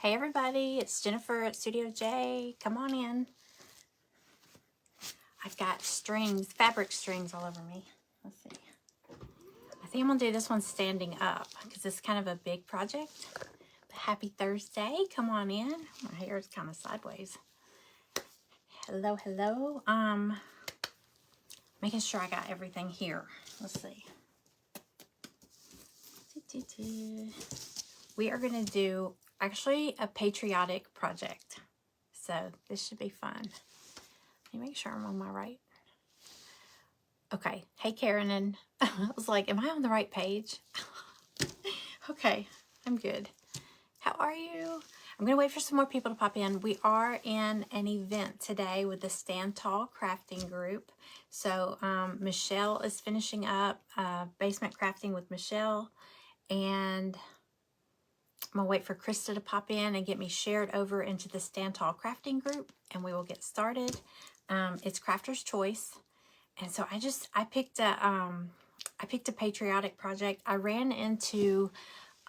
Hey everybody, it's Jennifer at Studio J. Come on in. I've got strings, fabric strings all over me. Let's see. I think I'm gonna do this one standing up because it's kind of a big project. But happy Thursday, come on in. My hair is kind of sideways. Hello, hello. Making sure I got everything here. Let's see. We are gonna do actually a patriotic project. So this should be fun. Let me make sure I'm on my right. Okay. Hey, Karen. And I was like, am I on the right page? Okay. I'm good. How are you? I'm going to wait for some more people to pop in. We are in an event today with the Stand Tall Crafting group. So Michelle is finishing up basement crafting with Michelle. And I'm going to wait for Krista to pop in and get me shared over into the Stand Tall Crafting group. And we will get started. It's Crafter's Choice. And so I picked a patriotic project. I ran into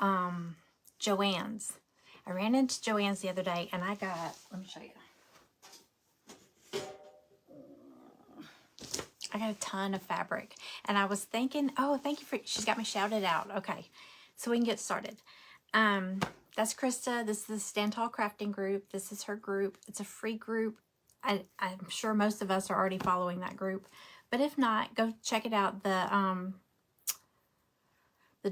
Joann's. I ran into Joann's the other day and I got, let me show you. I got a ton of fabric and I was thinking, oh, thank you for, she's got me shouted out. Okay, so we can get started. That's Krista. This is the Stand Tall Crafting group. This is her group. It's a free group. I'm sure most of us are already following that group. But if not, go check it out. The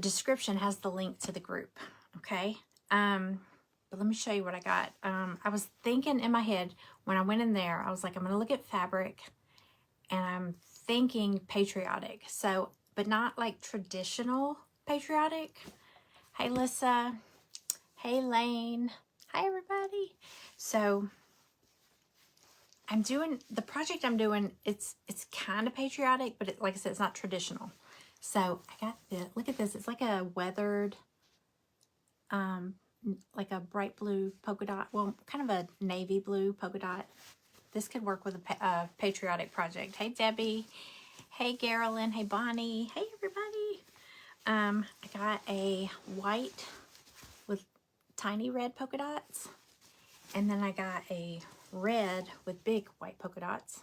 description has the link to the group, okay? But let me show you what I got. I was thinking in my head, when I went in there, I was like, I'm going to look at fabric, and I'm thinking patriotic. So, but not like traditional patriotic. Hey, Lissa. Hey, Lane. Hi, everybody. So I'm doing, the project I'm doing, it's kind of patriotic, but like I said, it's not traditional. So I got this, look at this. It's like a weathered, like a bright blue polka dot. Well, kind of a navy blue polka dot. This could work with a patriotic project. Hey, Debbie. Hey, Carolyn. Hey, Bonnie. Hey, everybody. I got a white with tiny red polka dots. And then I got a red with big white polka dots.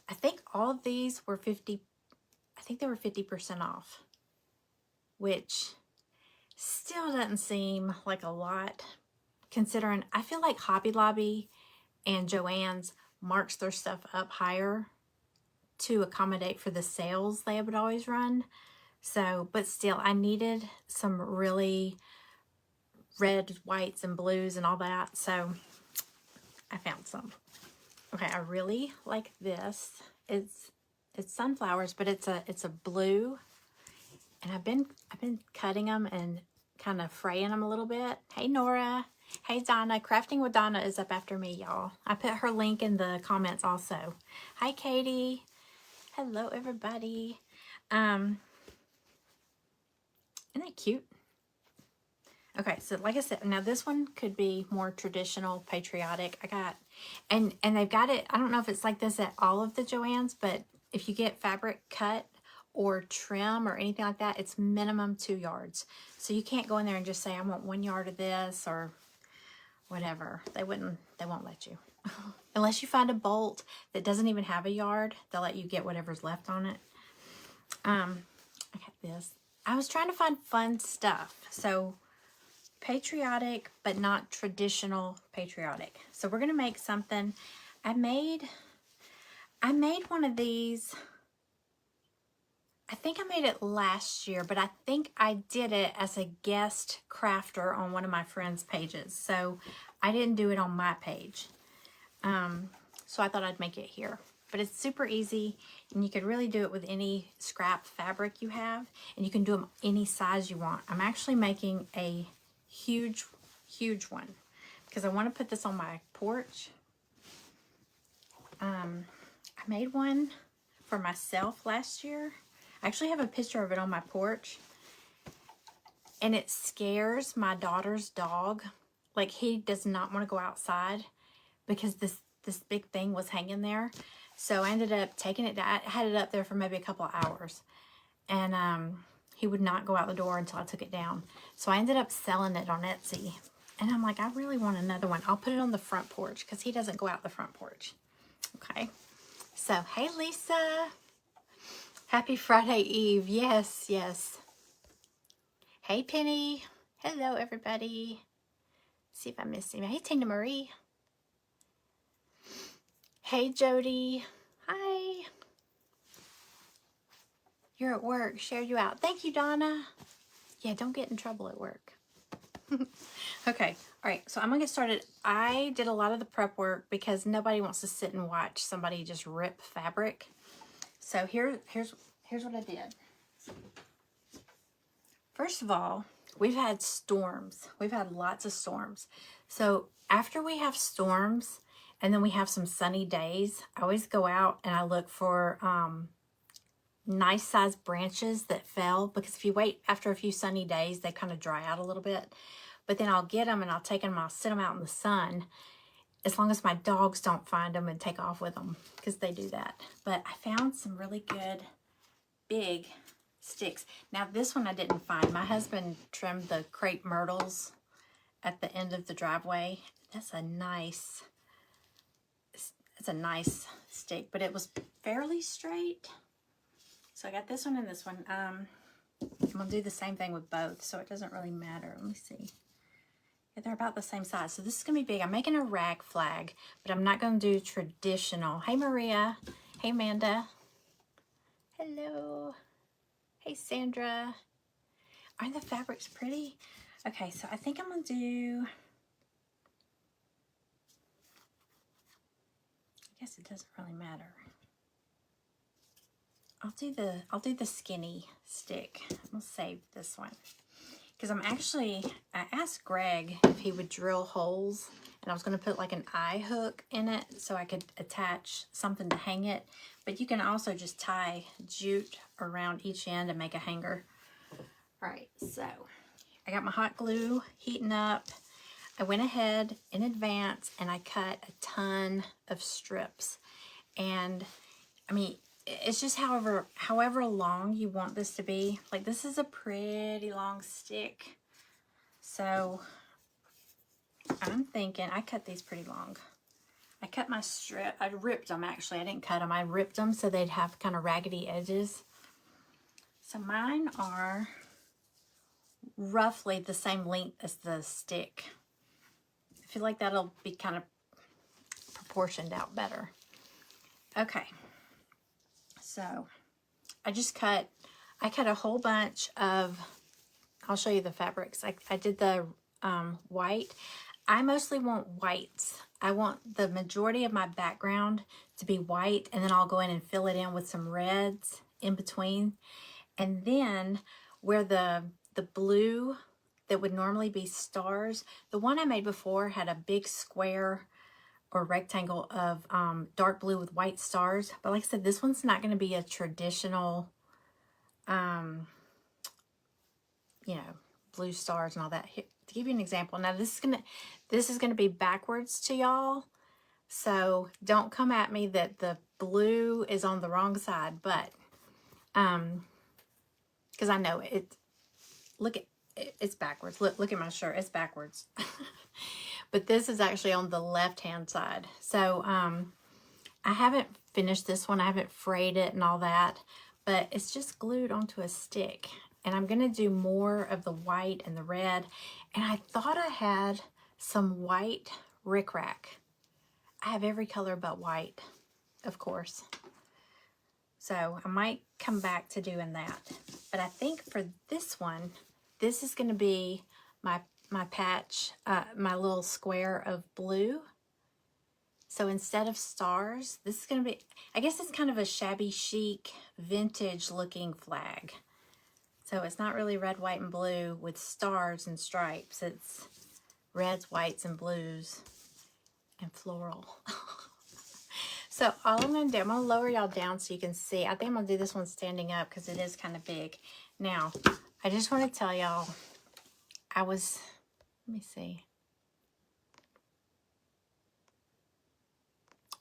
I think all of these were 50, I think they were 50% off, which still doesn't seem like a lot considering I feel like Hobby Lobby and Joann's marks their stuff up higher to accommodate for the sales they would always run. So, but still, I needed some really red, whites, and blues and all that. So I found some. Okay, I really like this. It's sunflowers, but it's a blue. And I've been cutting them and kind of fraying them a little bit. Hey, Nora. Hey, Donna. Crafting with Donna is up after me, y'all. I put her link in the comments also. Hi, Katie. Hello, everybody. Isn't that cute? Okay, so like I said, now this one could be more traditional, patriotic. I got, and they've got it, I don't know if it's like this at all of the Joann's, but if you get fabric cut or trim or anything like that, it's minimum 2 yards. So you can't go in there and just say, I want 1 yard of this or whatever. They won't let you. Unless you find a bolt that doesn't even have a yard, they'll let you get whatever's left on it. I got this. I was trying to find fun stuff. So patriotic, but not traditional patriotic. So we're gonna make something. I made one of these. I think I made it last year, but I think I did it as a guest crafter on one of my friends' pages. So I didn't do it on my page. So I thought I'd make it here. But it's super easy, and you could really do it with any scrap fabric you have, and you can do them any size you want. I'm actually making a huge one because I want to put this on my porch. I made one for myself last year. I actually have a picture of it on my porch, and it scares my daughter's dog. Like, he does not want to go outside because this big thing was hanging there. So I ended up taking it down. I had it up there for maybe a couple of hours, and he would not go out the door until I took it down. So I ended up selling it on Etsy, And I'm like, I really want another one. I'll put it on the front porch because he doesn't go out the front porch. Okay. So, hey, Lisa. Happy Friday Eve. Yes, yes. Hey, Penny. Hello, everybody. See if I missed him. Hey, Tina Marie. Hey, Jody. Hi. You're at work. Shared you out. Thank you, Donna. Yeah, don't get in trouble at work. Okay. All right. So I'm going to get started. I did a lot of the prep work because nobody wants to sit and watch somebody just rip fabric. So here's what I did. First of all, we've had storms. We've had lots of storms. So after we have storms and then we have some sunny days, I always go out and I look for nice sized branches that fell, because if you wait after a few sunny days, they kind of dry out a little bit. But then I'll get them and I'll take them and I'll sit them out in the sun, as long as my dogs don't find them and take off with them, because they do that. But I found some really good big sticks. Now this one I didn't find. My husband trimmed the crepe myrtles at the end of the driveway. That's a nice stick, but it was fairly straight. So I got this one and this one. I'm gonna do the same thing with both, so it doesn't really matter. Let me see. Yeah, they're about the same size. So this is gonna be big. I'm making a rag flag, but I'm not gonna do traditional. Hey Maria. Hey Amanda. Hello. Hey Sandra. Aren't the fabrics pretty? Okay, so I think I'm gonna do, I guess it doesn't really matter. I'll do the skinny stick. I'll save this one. Because I asked Greg if he would drill holes, and I was going to put like an eye hook in it so I could attach something to hang it. But you can also just tie jute around each end and make a hanger. All right, so I got my hot glue heating up. I went ahead in advance and I cut a ton of strips. And I mean, it's just however long you want this to be. Like, this is a pretty long stick. So I'm thinking, I cut these pretty long. I cut my strip, I ripped them actually. I didn't cut them, I ripped them so they'd have kind of raggedy edges. So mine are roughly the same length as the stick. I feel like that'll be kind of proportioned out better. Okay. So I cut a whole bunch of, I'll show you the fabrics. I did the white. I mostly want whites. I want the majority of my background to be white, and then I'll go in and fill it in with some reds in between. And then where the blue that would normally be stars, the one I made before had a big square or rectangle of dark blue with white stars. But like I said, this one's not going to be a traditional, you know, blue stars and all that. Here, to give you an example, now this is gonna be backwards to y'all. So don't come at me that the blue is on the wrong side, but because I know it. Look at it's backwards. Look at my shirt. It's backwards. But this is actually on the left-hand side. So I haven't finished this one. I haven't frayed it and all that, but it's just glued onto a stick. And I'm going to do more of the white and the red. And I thought I had some white rickrack. I have every color but white, of course. So I might come back to doing that. But I think for this one, this is going to be my patch, my little square of blue. So instead of stars, this is going to be, I guess it's kind of a shabby chic, vintage looking flag. So it's not really red, white, and blue with stars and stripes. It's reds, whites, and blues and floral. So all I'm going to do, I'm going to lower y'all down so you can see. I think I'm going to do this one standing up because it is kind of big. Now, I just want to tell y'all, let me see.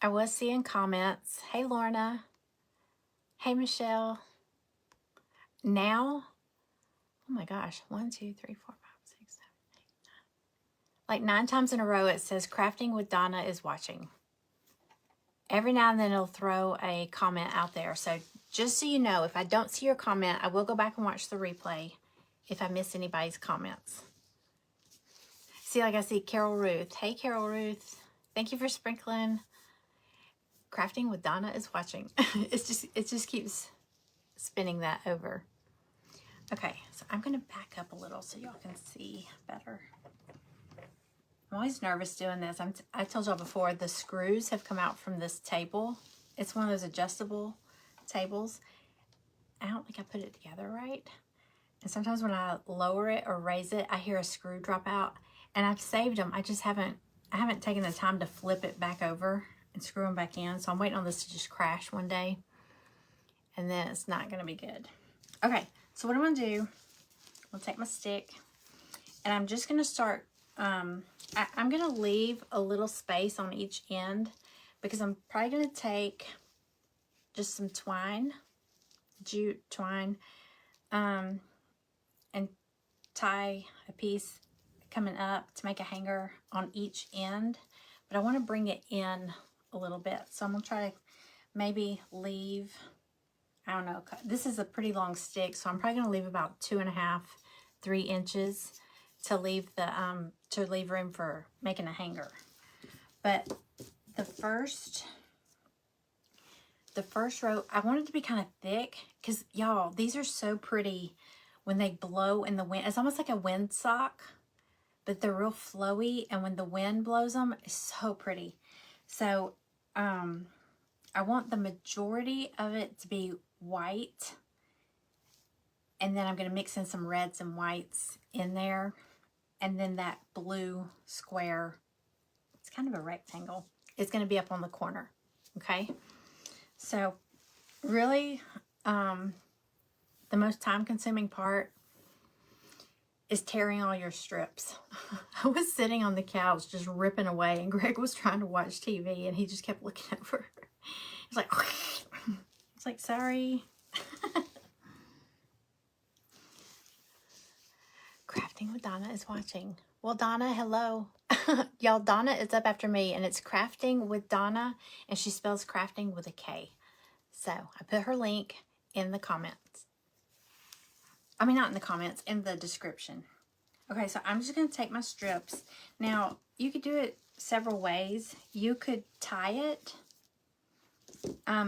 I was seeing comments. Hey, Lorna. Hey, Michelle. Now, oh my gosh, 1, 2, 3, 4, 5, 6, 7, 8, 9. Like 9 times in a row, it says Crafting with Donna is watching. Every now and then it'll throw a comment out there. So just so you know, if I don't see your comment, I will go back and watch the replay if I miss anybody's comments. See, like I see Carol Ruth. Hey, Carol Ruth. Thank you for sprinkling. Crafting with Donna is watching. It just keeps spinning that over. Okay, so I'm going to back up a little so y'all can see better. I'm always nervous doing this. I told y'all before, the screws have come out from this table. It's one of those adjustable tables. I don't think I put it together right. And sometimes when I lower it or raise it, I hear a screw drop out. And I've saved them. I haven't taken the time to flip it back over and screw them back in. So I'm waiting on this to just crash one day. And then it's not going to be good. Okay, so what I'm going to do, I'll take my stick. And I'm just going to start... I'm going to leave a little space on each end because I'm probably going to take just some twine, jute twine, and tie a piece coming up to make a hanger on each end. But I want to bring it in a little bit. So I'm going to try to maybe leave, I don't know, this is a pretty long stick, so I'm probably going to leave about 2.5, 3 inches to leave room for making a hanger. But the first row, I want it to be kind of thick because y'all, these are so pretty when they blow in the wind. It's almost like a windsock, but they're real flowy, and when the wind blows them, it's so pretty. So I want the majority of it to be white, and then I'm going to mix in some reds and whites in there. And then that blue square, it's kind of a rectangle, it's going to be up on the corner, okay? So really, the most time-consuming part is tearing all your strips. I was sitting on the couch just ripping away, and Greg was trying to watch TV, and he just kept looking over. He's like, it's like, sorry. Crafting with Donna is watching. Well, Donna, hello. Y'all, Donna is up after me, and it's Crafting with Donna, and she spells crafting with a K. So I put her link in the comments. I mean, not in the comments, in the description. Okay, so I'm just going to take my strips. Now, you could do it several ways. You could tie it.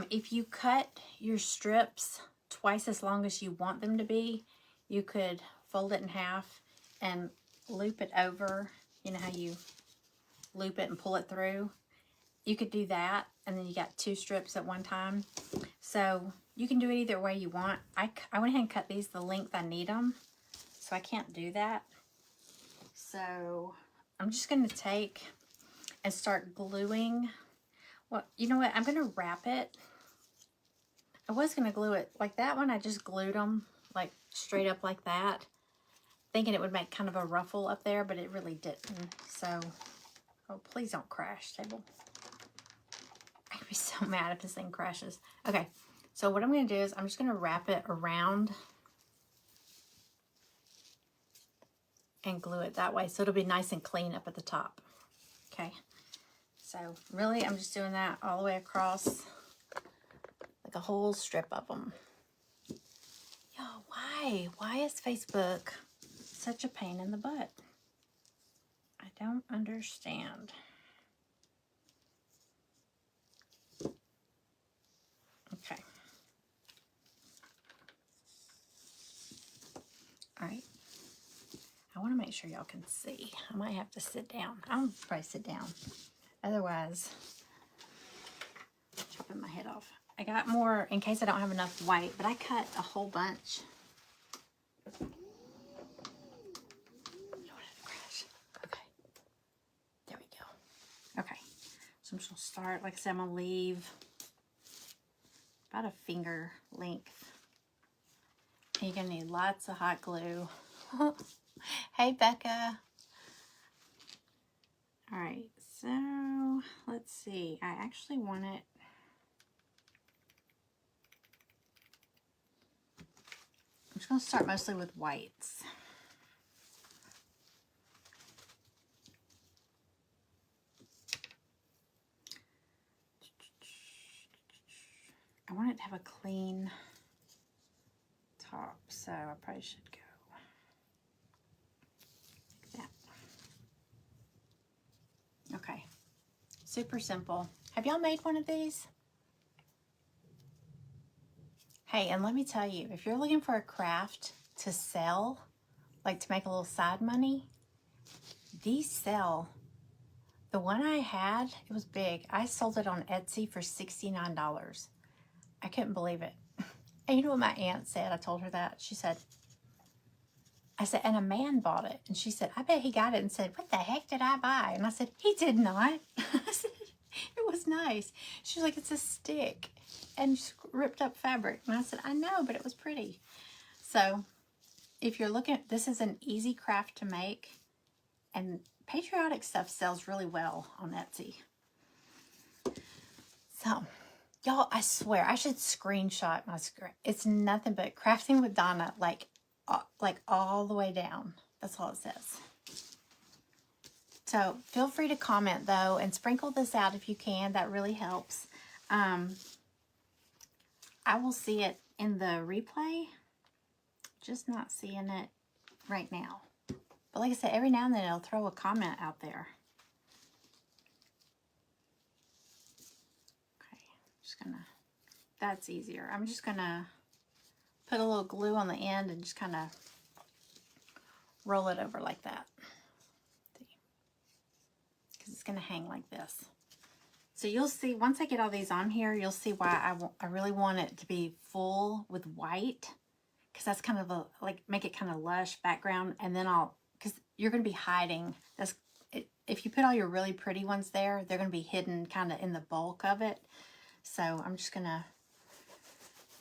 If you cut your strips twice as long as you want them to be, you could fold it in half and loop it over. You know how you loop it and pull it through? You could do that, and then you got 2 strips at one time. So you can do it either way you want. I went ahead and cut these the length I need them, so I can't do that. So I'm just going to take and start gluing. Well, you know what? I'm going to wrap it. I was going to glue it like that one. I just glued them like straight up like that, thinking it would make kind of a ruffle up there, but it really didn't. So, oh, please don't crash, table. I'd be so mad if this thing crashes. Okay, so what I'm going to do is I'm just going to wrap it around and glue it that way, so it'll be nice and clean up at the top. Okay, so really I'm just doing that all the way across, like a whole strip of them. Yo, why? Why is Facebook such a pain in the butt? I don't understand. Okay. All right. I want to make sure y'all can see. I might have to sit down. I'll probably sit down. Otherwise, chopping my head off. I got more in case I don't have enough white, but I cut a whole bunch. I don't want it to crash. Okay. There we go. Okay. So I'm just going to start, like I said, I'm going to leave about a finger length. And you're going to need lots of hot glue. Hey, Becca. All right, so let's see. I actually want it. I'm just going to start mostly with whites. have a clean top, so I probably should go like that. Okay, super simple. Have y'all made one of these? Hey, and let me tell you, if you're looking for a craft to sell, like to make a little side money, these sell. The one I had, it was big. I sold it on Etsy for $69. I couldn't believe it. And you know what my aunt said? I told her that. She said, I said, and a man bought it. And she said, I bet he got it and said, what the heck did I buy? And I said, he did not. I said, it was nice. She's like, it's a stick and ripped up fabric. And I said, I know, but it was pretty. So if you're looking, this is an easy craft to make, and patriotic stuff sells really well on Etsy. So, y'all, I swear, I should screenshot my screen. It's nothing but Crafting with Donna, like all the way down. That's all it says. So, feel free to comment, though, and sprinkle this out if you can. That really helps. I will see it in the replay. Just not seeing it right now. But like I said, every now and then it'll throw a comment out there. Okay, just gonna, that's easier. I'm just gonna put a little glue on the end and just kind of roll it over like that. Because it's gonna hang like this. So you'll see, once I get all these on here, you'll see why I really want it to be full with white. Because that's kind of a, like, make it kind of lush background. And then because you're going to be hiding. If you put all your really pretty ones there, they're going to be hidden kind of in the bulk of it. So I'm just going to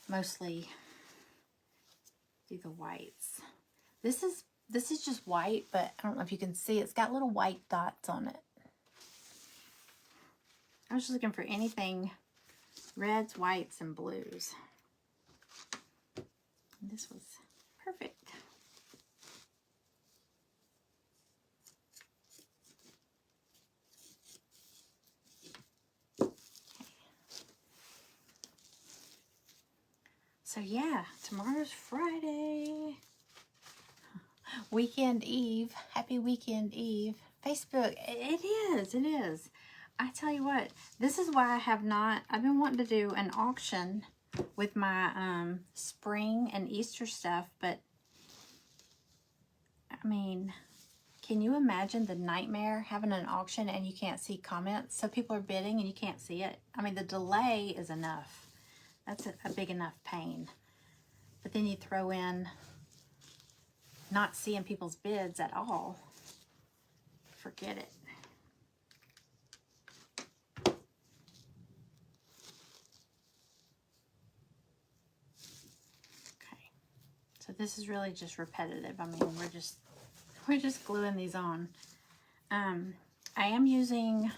mostly do the whites. This is just white, but I don't know if you can see. It's got little white dots on it. I was just looking for anything reds, whites, and blues. And this was perfect. So yeah, tomorrow's Friday. Weekend Eve. Happy Weekend Eve. Facebook, it is. I tell you what, this is why I've been wanting to do an auction with my spring and Easter stuff, but I mean, can you imagine the nightmare having an auction and you can't see comments? So people are bidding and you can't see it. I mean, the delay is enough. That's a big enough pain. But then you throw in not seeing people's bids at all. Forget it. Okay. So this is really just repetitive. I mean, we're just gluing these on. I'm going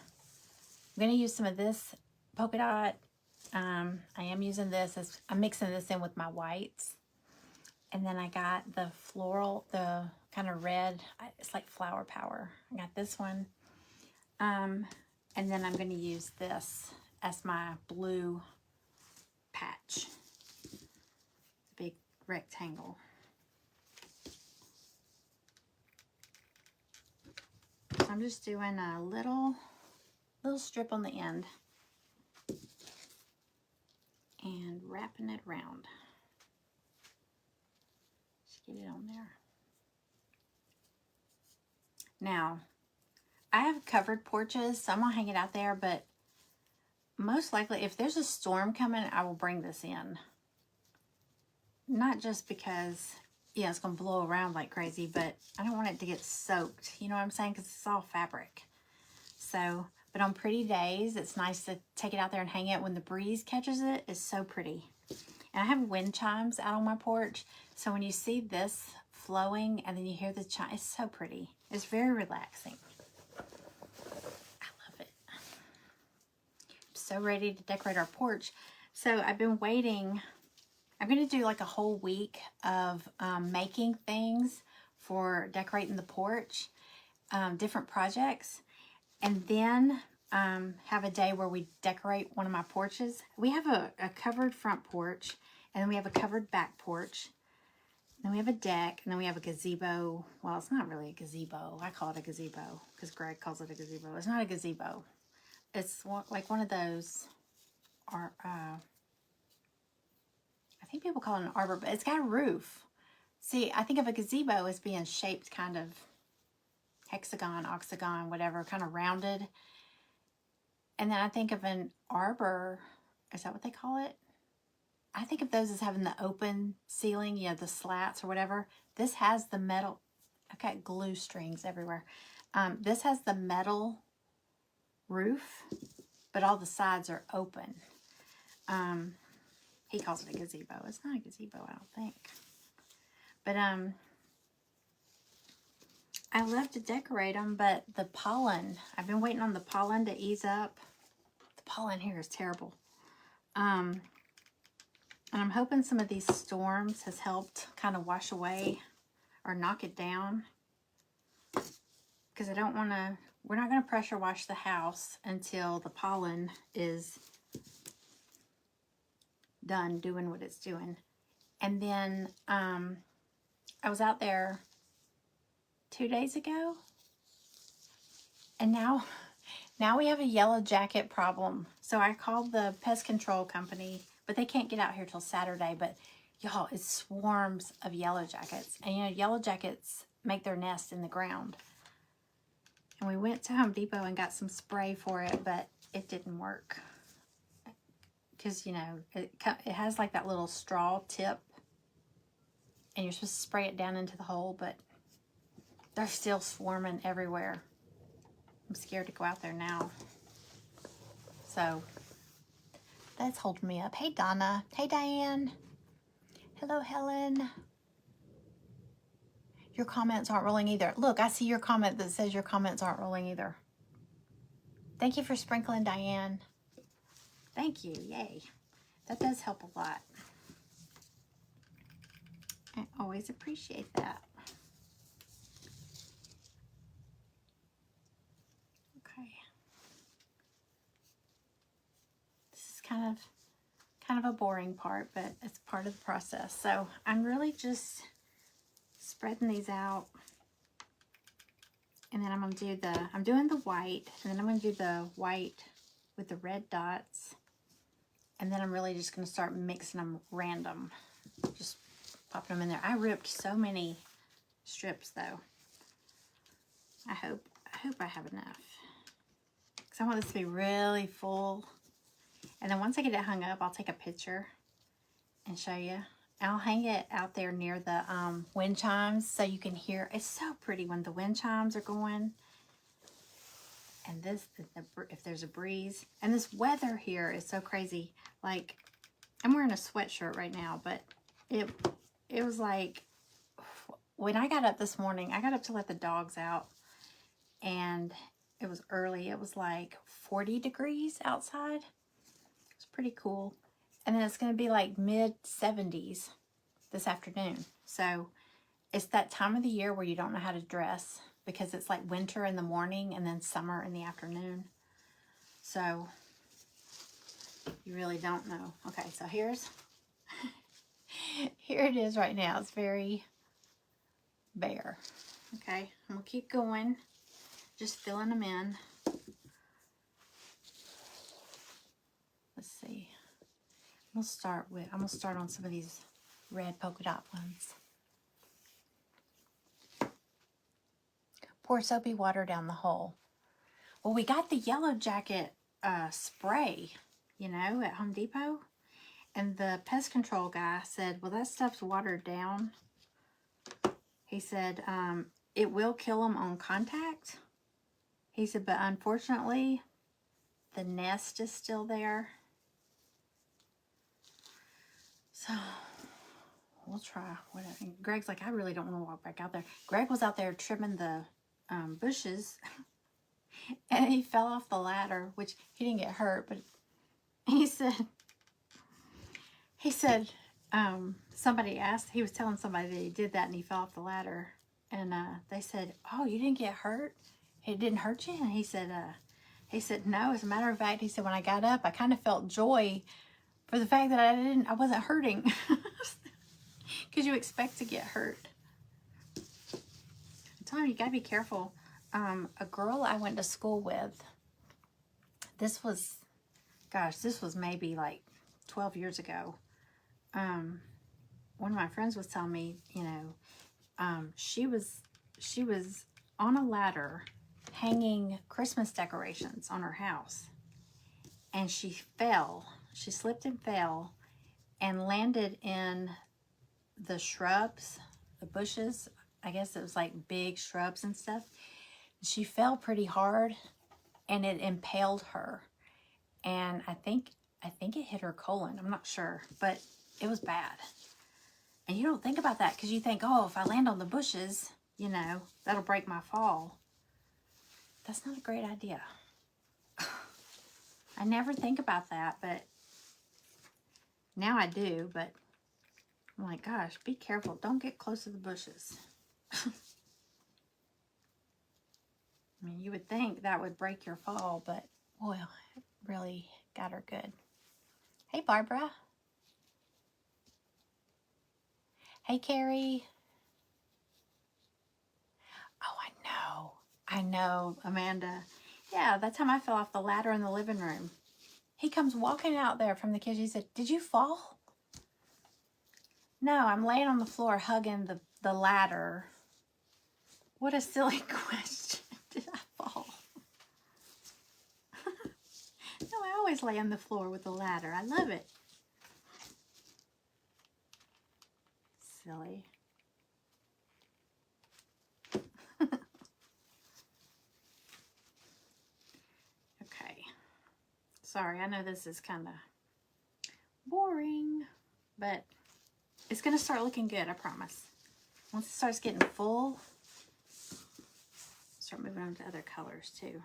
to use some of this polka dot. I am using this I'm mixing this in with my whites. And then I got the floral, the kind of red, it's like Flower Power. I got this one. And then I'm going to use this as my blue patch. Big rectangle. So I'm just doing a little strip on the end and wrapping it around. Just get it on there. Now, I have covered porches, so I'm gonna hang it out there, but most likely if there's a storm coming, I will bring this in. Not just because, yeah, it's gonna blow around like crazy, but I don't want it to get soaked. You know what I'm saying? Because it's all fabric. So, but on pretty days, it's nice to take it out there and hang it when the breeze catches it. It's so pretty. And I have wind chimes out on my porch. So when you see this flowing and then you hear the chime, it's so pretty. It's very relaxing. I love it. I'm so ready to decorate our porch. So I've been waiting. I'm going to do like a whole week of making things for decorating the porch, different projects. And then have a day where we decorate one of my porches. We have a covered front porch, and then we have a covered back porch. Then we have a deck, and then we have a gazebo. Well, it's not really a gazebo. I call it a gazebo because Greg calls it a gazebo. It's not a gazebo. It's like one of those, I think people call it an arbor, but it's got a roof. See, I think of a gazebo as being shaped kind of hexagon, octagon, whatever, kind of rounded. And then I think of an arbor, is that what they call it? I think of those as having the open ceiling, you know, the slats or whatever. This has the metal. I've got glue strings everywhere. This has the metal roof, but all the sides are open. He calls it a gazebo. It's not a gazebo, I don't think. But I love to decorate them, but the pollen, I've been waiting on the pollen to ease up. The pollen here is terrible. And I'm hoping some of these storms has helped kind of wash away or knock it down. Because I don't want to, we're not going to pressure wash the house until the pollen is done doing what it's doing. And then I was out there 2 days ago, and now we have a yellow jacket problem. So I called the pest control company, but they can't get out here till Saturday. But y'all, it's swarms of yellow jackets, and you know, yellow jackets make their nest in the ground. And we went to Home Depot and got some spray for it, but it didn't work because, you know, it has like that little straw tip, and you're supposed to spray it down into the hole, but they're still swarming everywhere. I'm scared to go out there now. So that's holding me up. Hey, Donna. Hey, Diane. Hello, Helen. Your comments aren't rolling either. Look, I see your comment that says your comments aren't rolling either. Thank you for sprinkling, Diane. Thank you. Yay. That does help a lot. I always appreciate that. Okay. This is kind of a boring part, but it's part of the process. So I'm really just spreading these out. And then I'm doing the white, and then I'm going to do the white with the red dots. And then I'm really just going to start mixing them random. Just popping them in there. I ripped so many strips though. I hope I have enough. Because I want this to be really full. And then once I get it hung up, I'll take a picture and show you. I'll hang it out there near the wind chimes so you can hear. It's so pretty when the wind chimes are going. And this, if there's a breeze. And this weather here is so crazy. Like, I'm wearing a sweatshirt right now, but it was like, when I got up this morning, I got up to let the dogs out. And it was early. It was like 40 degrees outside. It was pretty cool. And then it's going to be like mid-70s this afternoon. So it's that time of the year where you don't know how to dress because it's like winter in the morning and then summer in the afternoon. So you really don't know. Okay, so here it is right now. It's very bare. Okay, I'm going to keep going. Just filling them in. Let's see. I'm gonna start on some of these red polka dot ones. Pour soapy water down the hole. Well, we got the yellow jacket spray, you know, at Home Depot. And the pest control guy said, well, that stuff's watered down. He said, it will kill them on contact. He said, but unfortunately, the nest is still there. So we'll try whatever. Greg's like, I really don't want to walk back out there. Greg was out there trimming the bushes, and he fell off the ladder, which he didn't get hurt, but he said somebody asked, he was telling somebody that he did that and he fell off the ladder, and they said, oh, you didn't get hurt? It didn't hurt you? And he said, He said, no, as a matter of fact, he said, when I got up, I kind of felt joy for the fact that I wasn't hurting. Because you expect to get hurt. I'm telling you, you gotta be careful. A girl I went to school with, this was maybe like 12 years ago. One of my friends was telling me, you know, she was on a ladder hanging Christmas decorations on her house, and she slipped and fell and landed in the shrubs, the bushes. I guess it was like big shrubs and stuff. She fell pretty hard and it impaled her, and I think it hit her colon. I'm not sure, but it was bad. And you don't think about that because you think, oh, if I land on the bushes, you know, that'll break my fall. That's not a great idea. I never think about that, but now I do. But I'm like, gosh, be careful. Don't get close to the bushes. I mean, you would think that would break your fall, but boy, it really got her good. Hey, Barbara. Hey, Carrie. Oh, I know, Amanda. Yeah, that time I fell off the ladder in the living room. He comes walking out there from the kitchen. He said, did you fall? No, I'm laying on the floor hugging the ladder. What a silly question. Did I fall? No, I always lay on the floor with the ladder. I love it. Silly. Okay. Sorry, I know this is kind of boring, but it's going to start looking good, I promise. Once it starts getting full, start moving on to other colors too.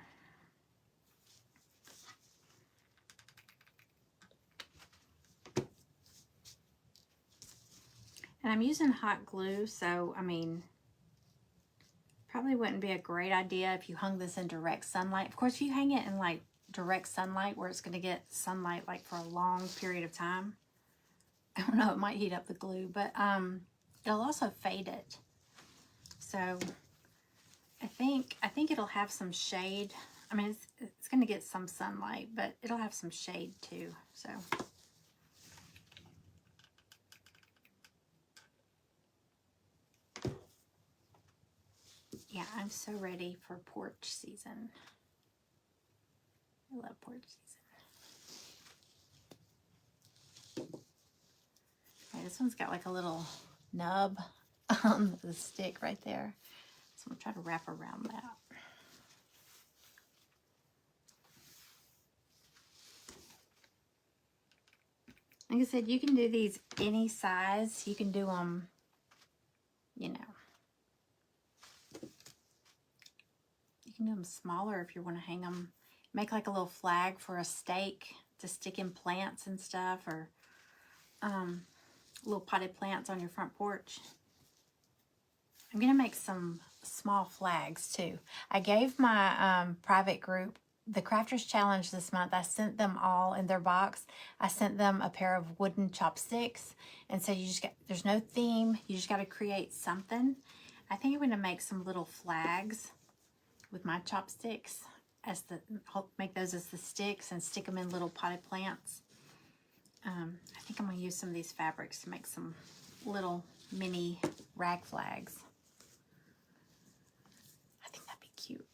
And I'm using hot glue, so, I mean, probably wouldn't be a great idea if you hung this in direct sunlight. Of course, if you hang it in, like, direct sunlight where it's going to get sunlight, like, for a long period of time, I don't know, it might heat up the glue, but it'll also fade it. So, I think it'll have some shade. I mean, it's going to get some sunlight, but it'll have some shade, too, so... Yeah, I'm so ready for porch season. I love porch season. Okay, this one's got like a little nub on the stick right there. So I'm going to try to wrap around that. Like I said, you can do these any size. You can do them, you know. You can do them smaller if you want to hang them. Make like a little flag for a stake to stick in plants and stuff, or little potted plants on your front porch. I'm going to make some small flags too. I gave my private group the Crafters Challenge this month. I sent them all in their box. I sent them a pair of wooden chopsticks. And so you just got, there's no theme. You just got to create something. I think I'm going to make some little flags with my chopsticks as make those as the sticks and stick them in little potted plants. I think I'm going to use some of these fabrics to make some little mini rag flags. I think that'd be cute.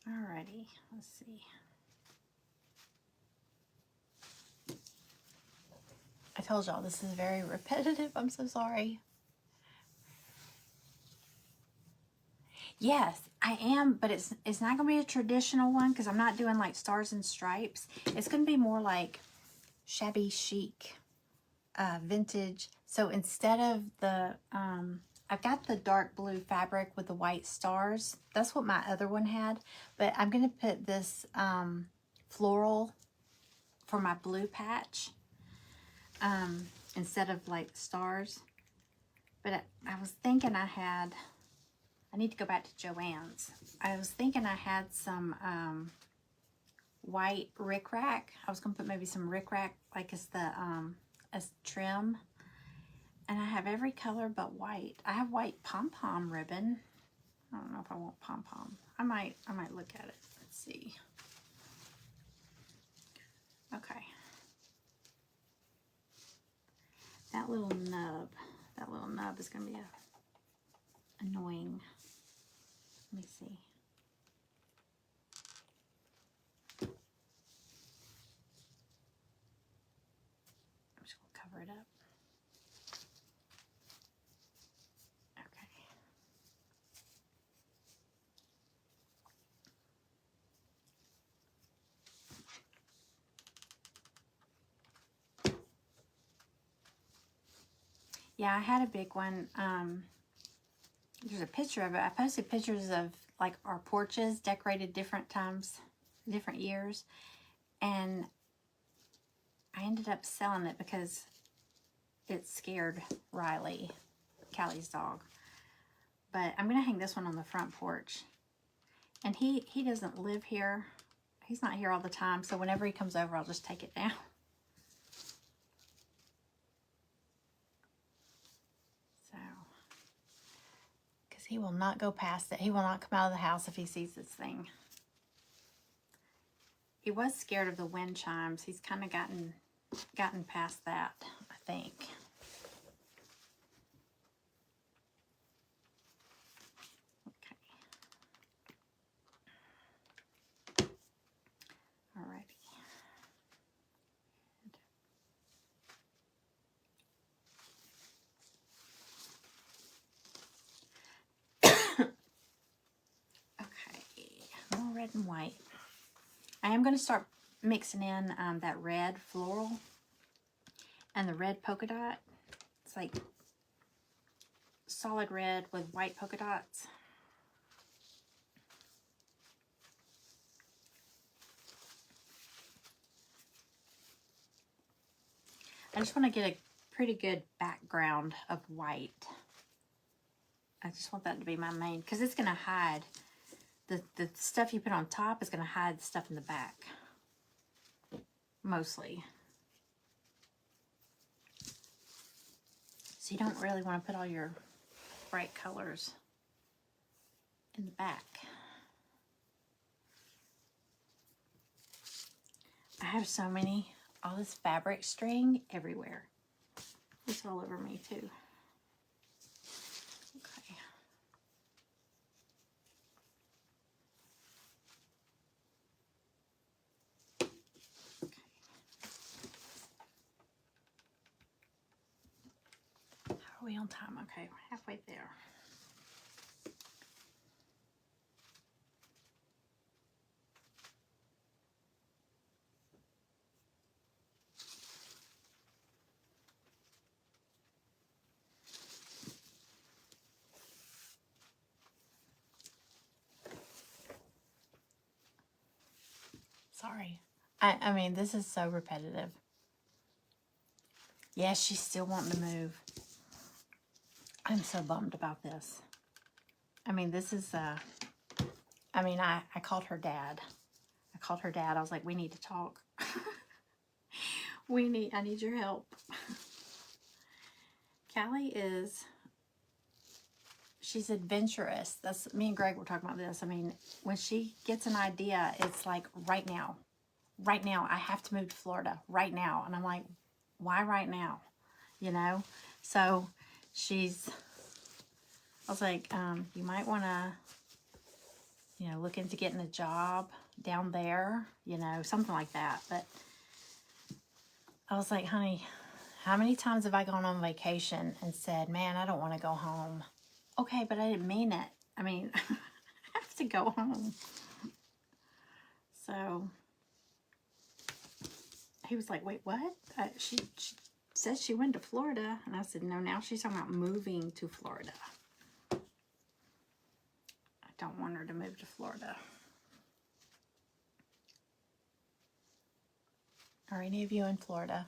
Alrighty, let's see. I told y'all this is very repetitive. I'm so sorry. Yes, I am, but it's not going to be a traditional one because I'm not doing like stars and stripes. It's going to be more like shabby chic, vintage. So instead of the, I've got the dark blue fabric with the white stars. That's what my other one had. But I'm going to put this floral for my blue patch, instead of like stars. But I was thinking I need to go back to Joann's. I was thinking I had some white rickrack. I was gonna put maybe some rickrack like as trim. And I have every color but white. I have white pom-pom ribbon. I don't know if I want pom-pom. I might look at it. Let's see. Okay. That little nub is gonna be annoying. Let me see. I'm just gonna cover it up. Okay. Yeah, I had a big one. There's a picture of it. I posted pictures of like our porches decorated different times, different years. And I ended up selling it because it scared Riley, Callie's dog. But I'm going to hang this one on the front porch. And he doesn't live here. He's not here all the time. So whenever he comes over, I'll just take it down. So, because he will not go past it. He will not come out of the house if he sees this thing. He was scared of the wind chimes. He's kind of gotten past that, I think. Okay. Alrighty. Okay, more red and white. I am going to start mixing in that red floral and the red polka dot. It's like solid red with white polka dots. I just want to get a pretty good background of white. I just want that to be my main, because it's going to hide. The stuff you put on top is going to hide the stuff in the back. Mostly. So you don't really want to put all your bright colors in the back. I have so many, all this fabric string everywhere. It's all over me too. Okay. How are we on time? Okay, we're halfway there. Sorry. I mean, this is so repetitive. Yes, she's still wanting to move. I'm so bummed about this. I mean, this is, I mean, I called her dad. I was like, we need to talk. I need your help. Callie she's adventurous. That's, me and Greg were talking about this. I mean, when she gets an idea, it's like right now, I have to move to Florida right now. And I'm like, why right now? You know? So I was like, you might want to, you know, look into getting a job down there, you know, something like that. But I was like, honey, how many times have I gone on vacation and said, man, I don't want to go home? Okay, but I didn't mean it. I mean, I have to go home. So he was like, wait, what? She said she went to Florida. And I said, no, now she's talking about moving to Florida. I don't want her to move to Florida. Are any of you in Florida?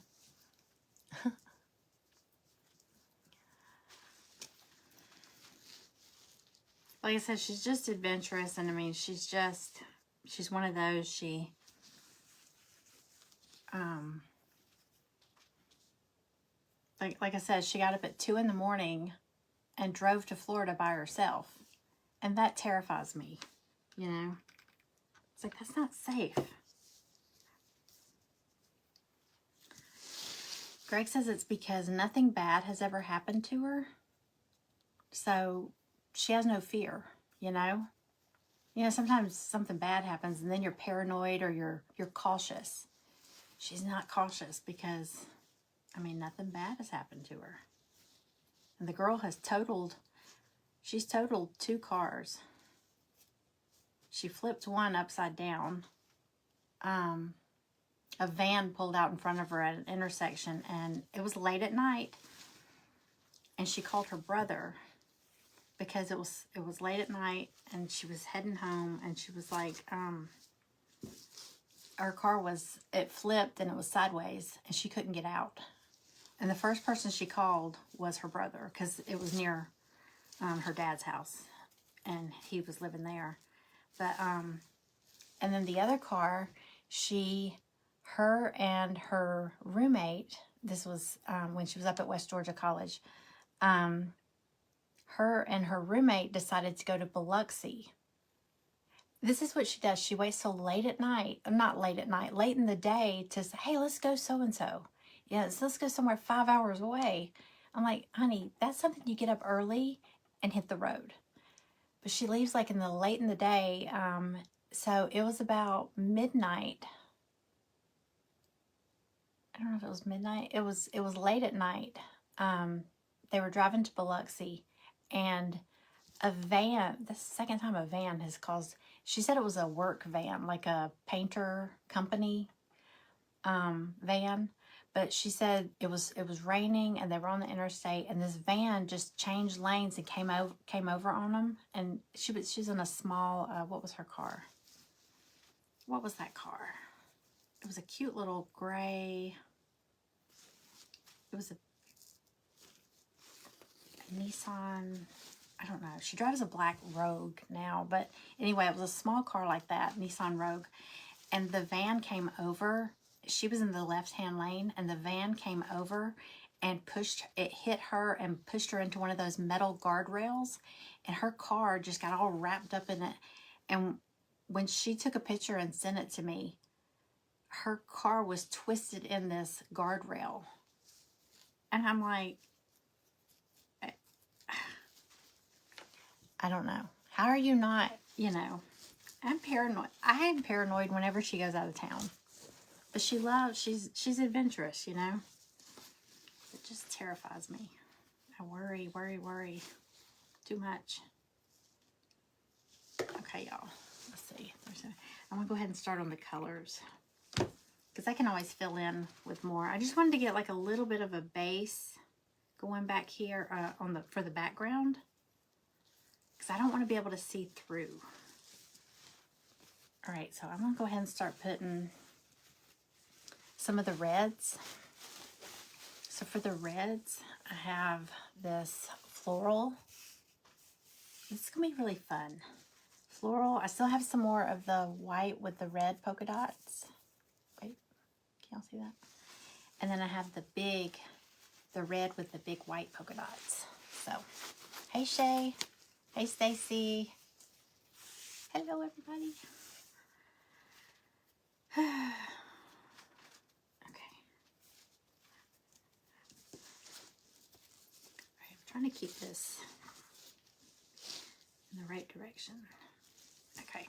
Like I said, she's just adventurous, and I mean, she's one of those, like I said, she got up at 2 in the morning and drove to Florida by herself. And that terrifies me, you know? It's like, that's not safe. Greg says it's because nothing bad has ever happened to her. So she has no fear, you know? You know, sometimes something bad happens and then you're paranoid or you're cautious. She's not cautious because, I mean, nothing bad has happened to her. And the girl has she's totaled 2 cars. She flipped one upside down. A van pulled out in front of her at an intersection, and it was late at night. And she called her brother because it was late at night, and she was heading home, and she was like, her car it flipped and it was sideways, and she couldn't get out. And the first person she called was her brother because it was near her dad's house, and he was living there. But and then the other car, her and her roommate, this was when she was up at West Georgia College, her and her roommate decided to go to Biloxi. This is what she does. She waits till late at night, not late at night, late in the day to say, hey, let's go so-and-so. Yes, let's go somewhere 5 hours away. I'm like, honey, that's something you get up early and hit the road. But she leaves like late in the day. So it was about midnight. I don't know if it was midnight. It was late at night. They were driving to Biloxi, and a van, this is the second time a van has caused, she said it was a work van, like a painter company van. But she said it was raining and they were on the interstate, and this van just changed lanes and came over on them. And she was in a small, what was her car? What was that car? It was a cute little gray, it was a Nissan, I don't know. She drives a black Rogue now, but anyway, it was a small car like that, Nissan Rogue. And the van came over. She was in the left-hand lane, and the van came over and hit her and pushed her into one of those metal guardrails, and her car just got all wrapped up in it. And when she took a picture and sent it to me, her car was twisted in this guardrail. And I'm like, I don't know. How are you not, you know, I'm paranoid. I am paranoid whenever she goes out of town. But she's adventurous, you know. It just terrifies me. I worry too much. Okay, y'all. Let's see. I'm going to go ahead and start on the colors, because I can always fill in with more. I just wanted to get like a little bit of a base going back here for the background, because I don't want to be able to see through. All right, so I'm going to go ahead and start putting some of the reds. So for the reds, I have this floral. This is going to be really fun. Floral. I still have some more of the white with the red polka dots. Wait, can y'all see that? And then I have the red with the big white polka dots. So, hey Shay. Hey Stacy. Hello everybody. Okay. All right, I'm trying to keep this in the right direction. Okay.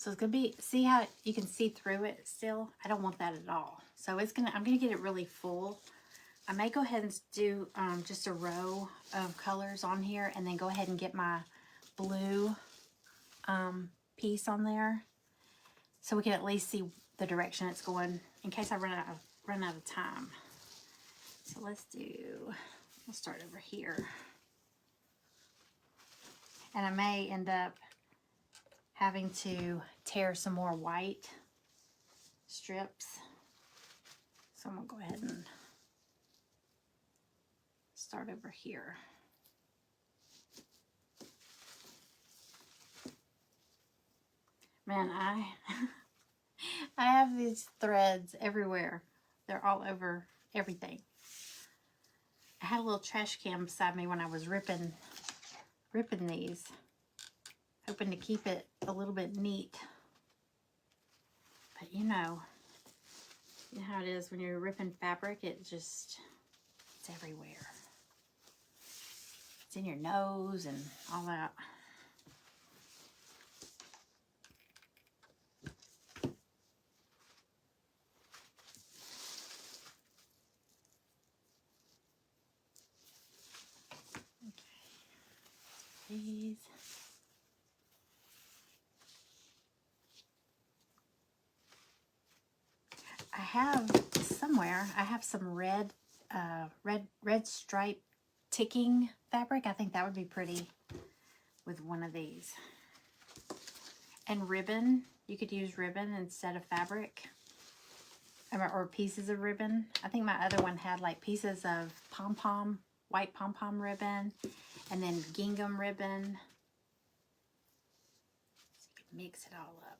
So it's gonna be, see how you can see through it still? I don't want that at all. So it's gonna, I'm gonna get it really full. I may go ahead and do just a row of colors on here and then go ahead and get my blue piece on there so we can at least see the direction it's going in case I run out of time. So we'll start over here. And I may end up having to tear some more white strips. So I'm gonna go ahead and start over here. Man, I have these threads everywhere. They're all over everything. I had a little trash can beside me when I was ripping these, hoping to keep it a little bit neat. But you know how it is when you're ripping fabric, it's everywhere. It's in your nose and all that. These. I have somewhere, I have some red stripe ticking fabric. I think that would be pretty with one of these. And ribbon, you could use ribbon instead of fabric. Or pieces of ribbon. I think my other one had like pieces of pom-pom, white pom-pom ribbon, and then gingham ribbon. So you can mix it all up.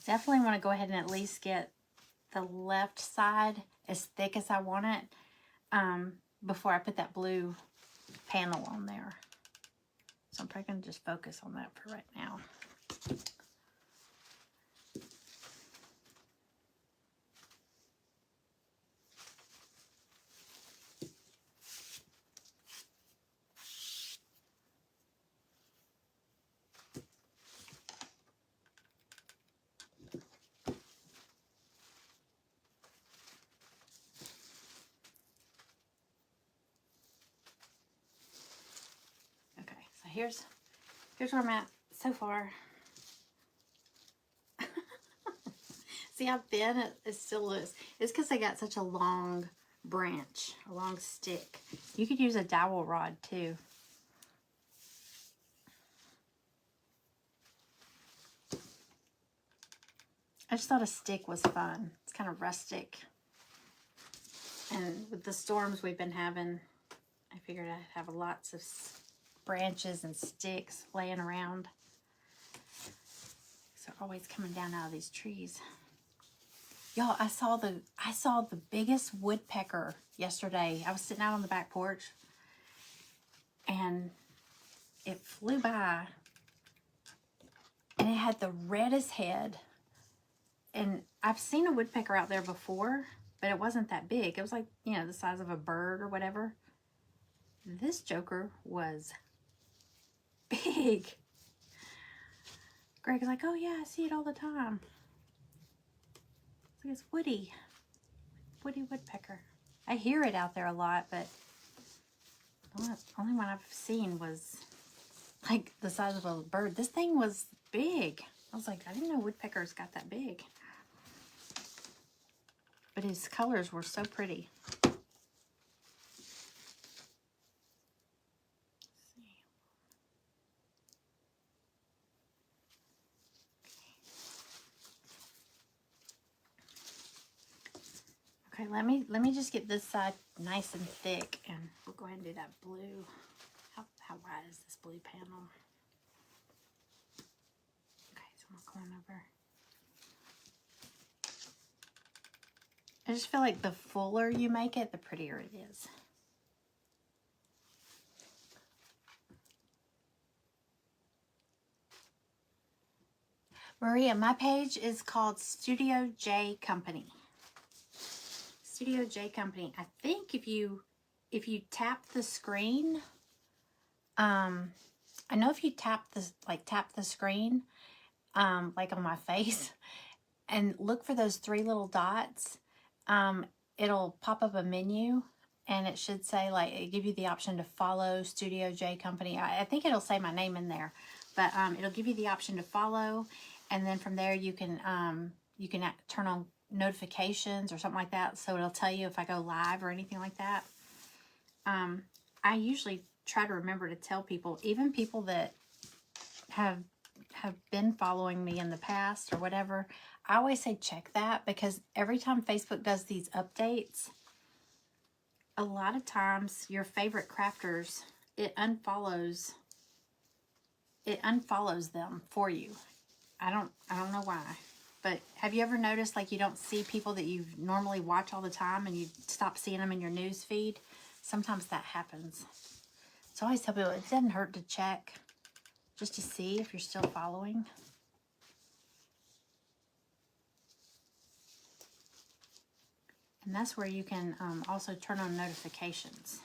Definitely want to go ahead and at least get the left side as thick as I want it before I put that blue panel on there. So I'm probably going to just focus on that for right now. Here's where I'm at so far. See how thin it still is? It's because I got such a long branch, a long stick. You could use a dowel rod too. I just thought a stick was fun. It's kind of rustic. And with the storms we've been having, I figured I'd have lots of branches and sticks laying around. So always coming down out of these trees. Y'all, I saw the biggest woodpecker yesterday. I was sitting out on the back porch and it flew by and it had the reddest head. And I've seen a woodpecker out there before, but it wasn't that big. It was like, you know, the size of a bird or whatever. This joker was big. Greg's like, oh yeah, I see it all the time. It's like it's Woody woodpecker. I hear it out there a lot, but the only one I've seen was like the size of a bird. This thing was big. I was like, I didn't know woodpeckers got that big. But his colors were so pretty. Okay, let me just get this side nice and thick, and we'll go ahead and do that blue. How wide is this blue panel? Okay, so I'm going over. I just feel like the fuller you make it, the prettier it is. Maria, my page is called Studio J Company. Studio J Company. I think if you tap the screen, I know if you tap the screen, like on my face, and look for those three little dots, it'll pop up a menu, and it should say, like, it give you the option to follow Studio J Company. I think it'll say my name in there, but it'll give you the option to follow, and then from there you can turn on notifications or something like that, so it'll tell you if I go live or anything like that. I usually try to remember to tell people, even people that have been following me in the past or whatever, I always say check that, because every time Facebook does these updates, a lot of times your favorite crafters, it unfollows them for you. I don't know why, but have you ever noticed, like, you don't see people that you normally watch all the time and you stop seeing them in your news feed? Sometimes that happens. So I always tell people it doesn't hurt to check just to see if you're still following. And that's where you can also turn on notifications.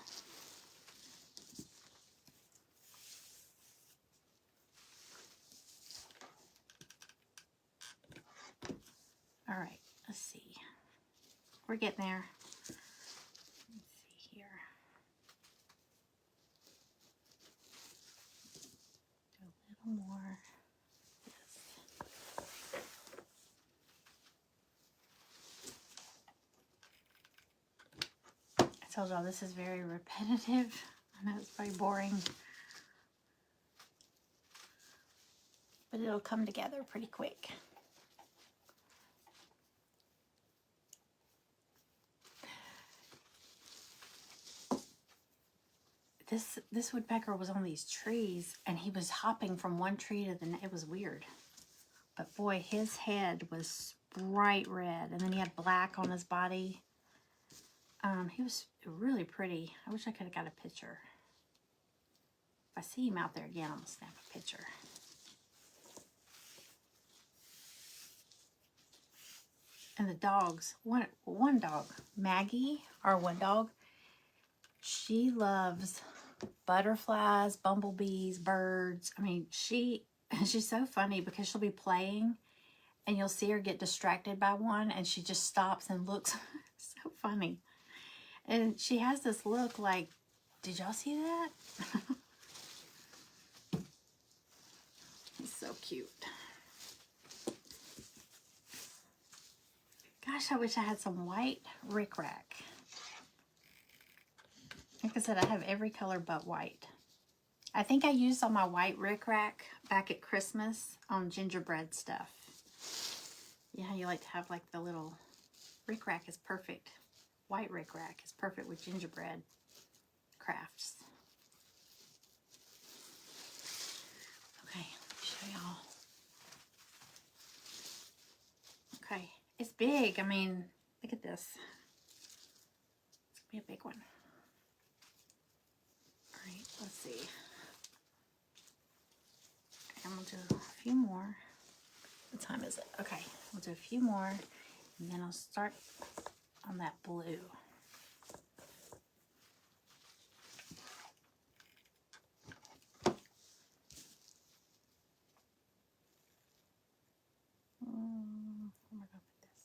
All right, let's see. We're getting there. Let's see here. Do a little more. I told y'all this is very repetitive. I know it's very boring, but it'll come together pretty quick. This woodpecker was on these trees, and he was hopping from one tree to the next. It was weird. But boy, his head was bright red, and then he had black on his body. He was really pretty. I wish I could have got a picture. If I see him out there again, I'm going to snap a picture. And the dogs, one dog, Maggie, our one dog, she loves butterflies, bumblebees, birds. I mean, she's so funny, because she'll be playing and you'll see her get distracted by one and she just stops and looks. So funny. And she has this look like, did y'all see that? He's so cute. Gosh, I wish I had some white rickrack. Like I said, I have every color but white. I think I used all my white rickrack back at Christmas on gingerbread stuff. Yeah, you like to have like the little rickrack is perfect. White rickrack is perfect with gingerbread crafts. Okay, let me show y'all. Okay, it's big. I mean, look at this. It's gonna be a big one. All right, let's see. I'm gonna do a few more. What time is it? Okay, we'll do a few more, and then I'll start on that blue. Where am I gonna put this?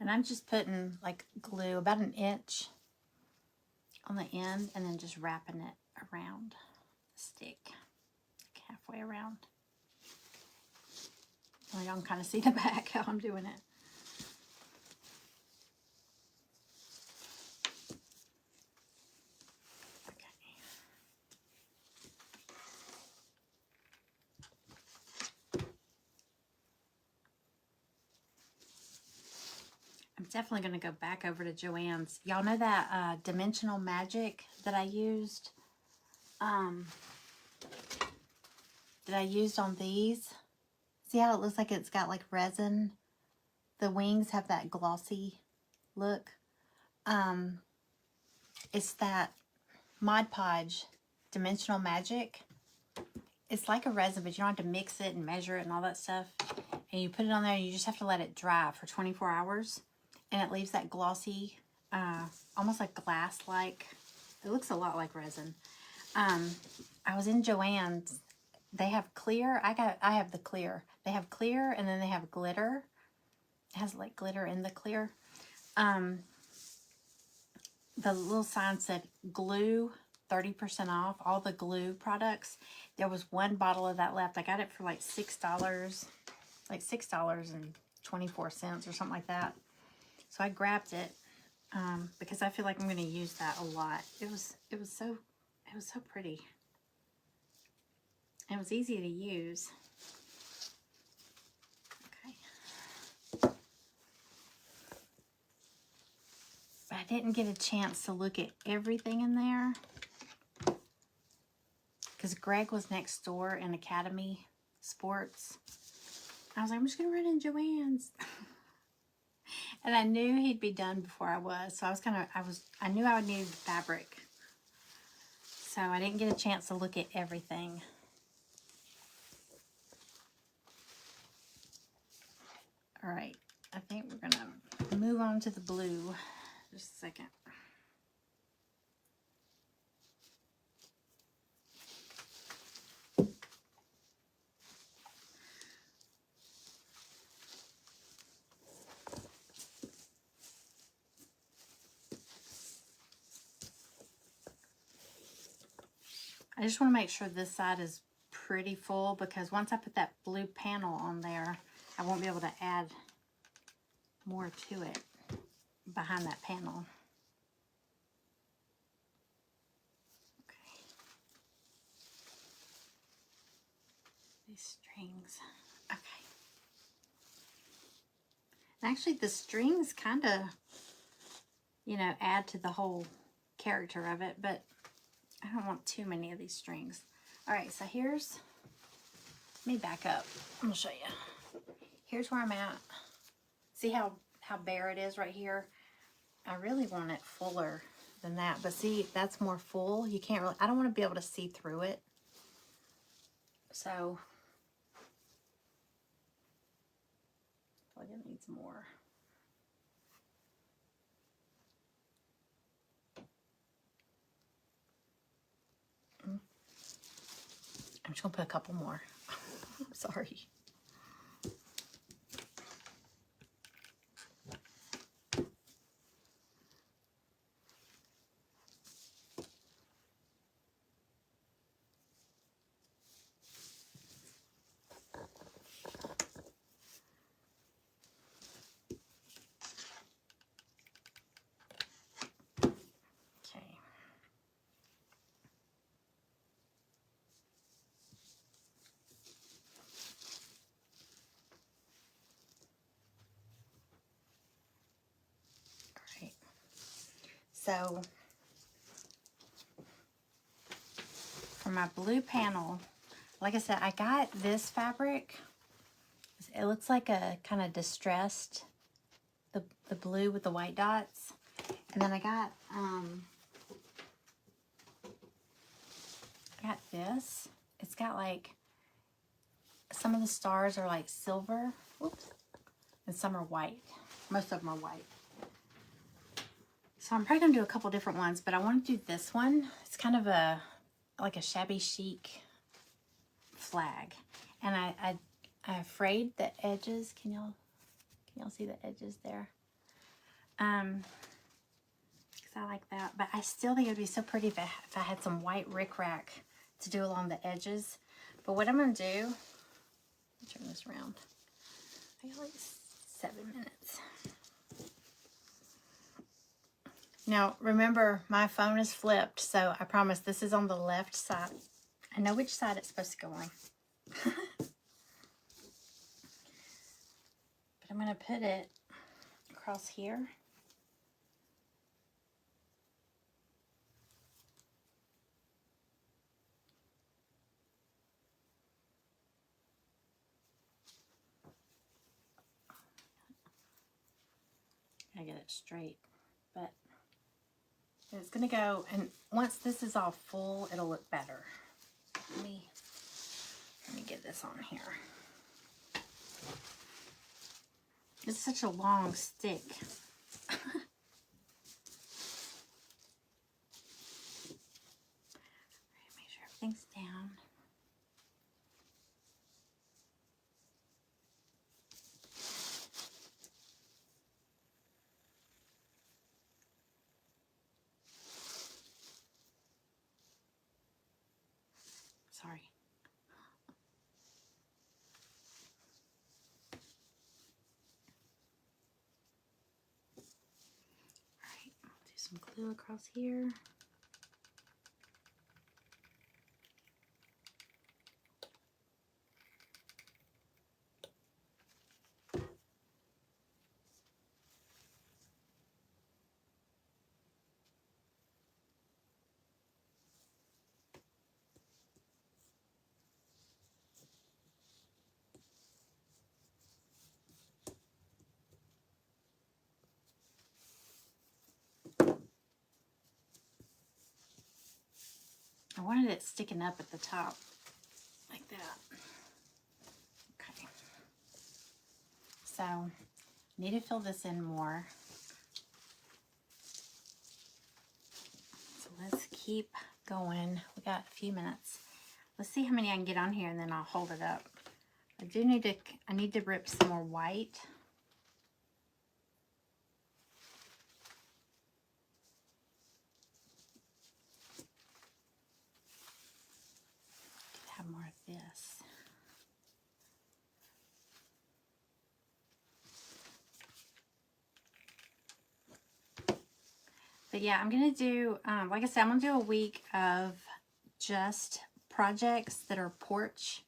And I'm just putting like glue about an inch on the end, and then just wrapping it around the stick, like halfway around. So y'all can kind of see the back how I'm doing it. I'm definitely going to go back over to Joann's. Y'all know that dimensional magic that I used? That I used on these? See how it looks like it's got like resin? The wings have that glossy look. It's that Mod Podge Dimensional Magic. It's like a resin, but you don't have to mix it and measure it and all that stuff. And you put it on there and you just have to let it dry for 24 hours. And it leaves that glossy, almost like glass-like. It looks a lot like resin. I was in Joann's. They have clear. I have the clear. They have clear and then they have glitter. It has like glitter in the clear. The little sign said glue 30% off, all the glue products. There was one bottle of that left. I got it for like $6, like $6.24 or something like that. So I grabbed it because I feel like I'm going to use that a lot. It was so pretty. It was easy to use. Okay. But I didn't get a chance to look at everything in there because Greg was next door in Academy Sports. I was like, I'm just going to run in Joann's. And I knew he'd be done before I was. So I knew I would need fabric. So I didn't get a chance to look at everything. All right. I think we're going to move on to the blue. Just a second. I just want to make sure this side is pretty full because once I put that blue panel on there, I won't be able to add more to it behind that panel. Okay. These strings. Okay. Actually, the strings kind of, you know, add to the whole character of it, but I don't want too many of these strings. All right, so here's, let me back up. I'm gonna show you. Here's where I'm at. See how bare it is right here? I really want it fuller than that, but see, that's more full. You can't really, I don't want to be able to see through it. So, I feel like it needs more. I'm just gonna put a couple more. I'm sorry. Okay. Great. So, for my blue panel, like I said, I got this fabric. It looks like a kind of distressed, the blue with the white dots. And then I got this. It's got like, some of the stars are like silver. Whoops. And some are white. Most of them are white. So I'm probably going to do a couple different ones, but I want to do this one. It's kind of like a shabby chic flag. And I frayed the edges. Can y'all see the edges there? Because I like that. But I still think it would be so pretty if I had some white rickrack to do along the edges. But what I'm going to do, let me turn this around. I got like 7 minutes. Now, remember, my phone is flipped, so I promise this is on the left side. I know which side it's supposed to go on. But I'm going to put it across here. I get it straight, but it's gonna go, and once this is all full, it'll look better. Let me get this on here. It's such a long stick. Make sure everything's down. Sorry. Alright, I'll do some glue across here. I wanted it sticking up at the top, like that. Okay. So, need to fill this in more. So let's keep going. We got a few minutes. Let's see how many I can get on here, and then I'll hold it up. I need to rip some more white. Have more of this. But yeah, I'm going to do, like I said, I'm going to do a week of just projects that are porch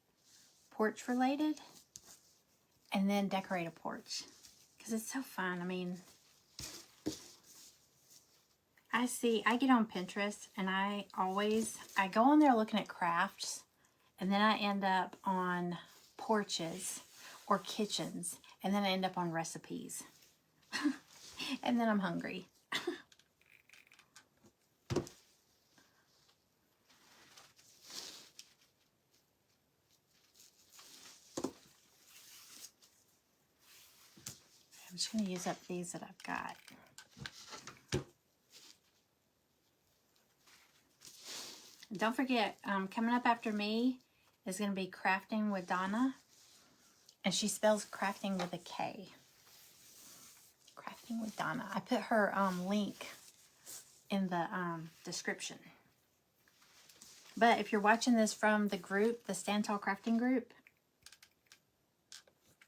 related, and then decorate a porch, because it's so fun. I mean, I get on Pinterest, and I go on there looking at crafts, and then I end up on porches or kitchens, and then I end up on recipes. And then I'm hungry. I'm just going to use up these that I've got. Don't forget, coming up after me is going to be Crafting with Donna. And she spells crafting with a K. Crafting with Donna. I put her link in the description. But if you're watching this from the group, the Stand Tall Crafting group,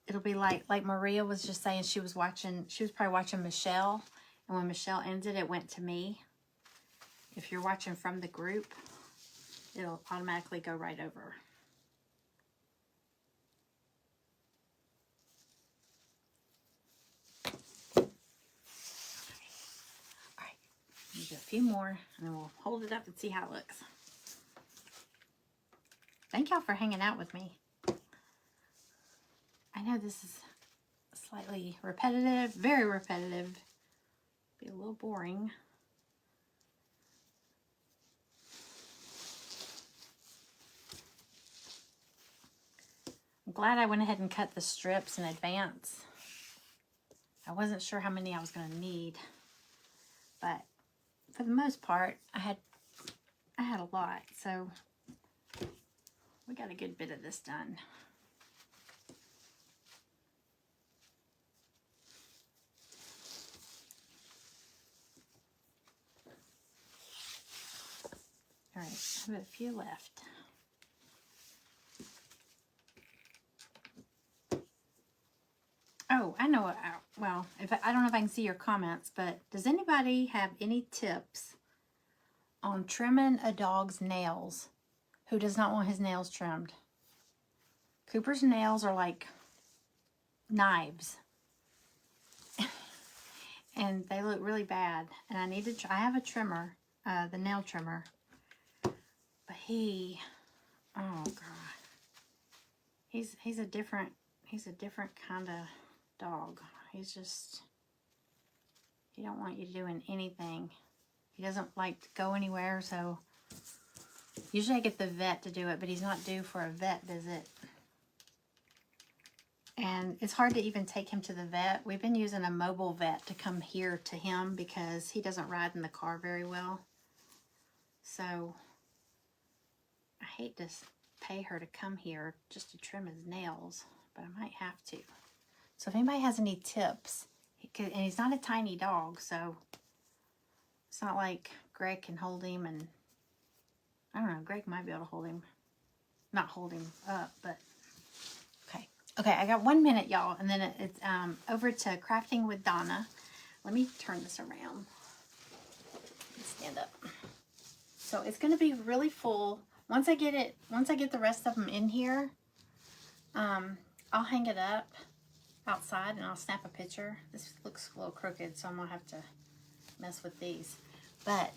it'll be like Maria was just saying, she was probably watching Michelle. And when Michelle ended, it went to me. If you're watching from the group, it'll automatically go right over. Do a few more, and then we'll hold it up and see how it looks. Thank y'all for hanging out with me. I know this is slightly repetitive, very repetitive. Be a little boring. I'm glad I went ahead and cut the strips in advance. I wasn't sure how many I was going to need, but for the most part, I had a lot, so we got a good bit of this done. All right, I have a few left. Oh, I know. Well, I don't know if I can see your comments, but does anybody have any tips on trimming a dog's nails who does not want his nails trimmed? Cooper's nails are like knives. And they look really bad. And I need to try. I have a trimmer, the nail trimmer. But oh God. He's a different kind of dog. He's just, He don't want you doing anything. He doesn't like to go anywhere, so usually I get the vet to do it, but he's not due for a vet visit. And it's hard to even take him to the vet. We've been using a mobile vet to come here to him because he doesn't ride in the car very well. So I hate to pay her to come here just to trim his nails, but I might have to. So if anybody has any tips, and he's not a tiny dog, so it's not like Greg can hold him, and I don't know, Greg might be able to hold him. Not hold him up, but okay. Okay, I got 1 minute, y'all, and then it's over to Crafting with Donna. Let me turn this around. Stand up. So it's going to be really full. Once I get the rest of them in here, I'll hang it up outside and I'll snap a picture. This looks a little crooked, so I'm going to have to mess with these. But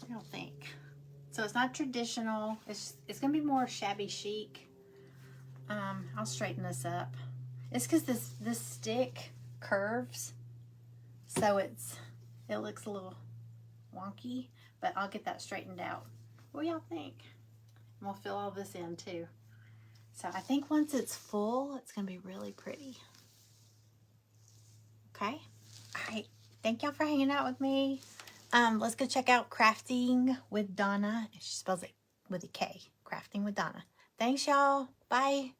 I don't think. So it's not traditional. It's going to be more shabby chic. I'll straighten this up. It's because this stick curves, so it looks a little wonky, but I'll get that straightened out. What do y'all think? And we'll fill all this in too. So I think once it's full, it's going to be really pretty. Okay? All right. Thank y'all for hanging out with me. Let's go check out Crafting with Donna. She spells it with a K. Crafting with Donna. Thanks, y'all. Bye.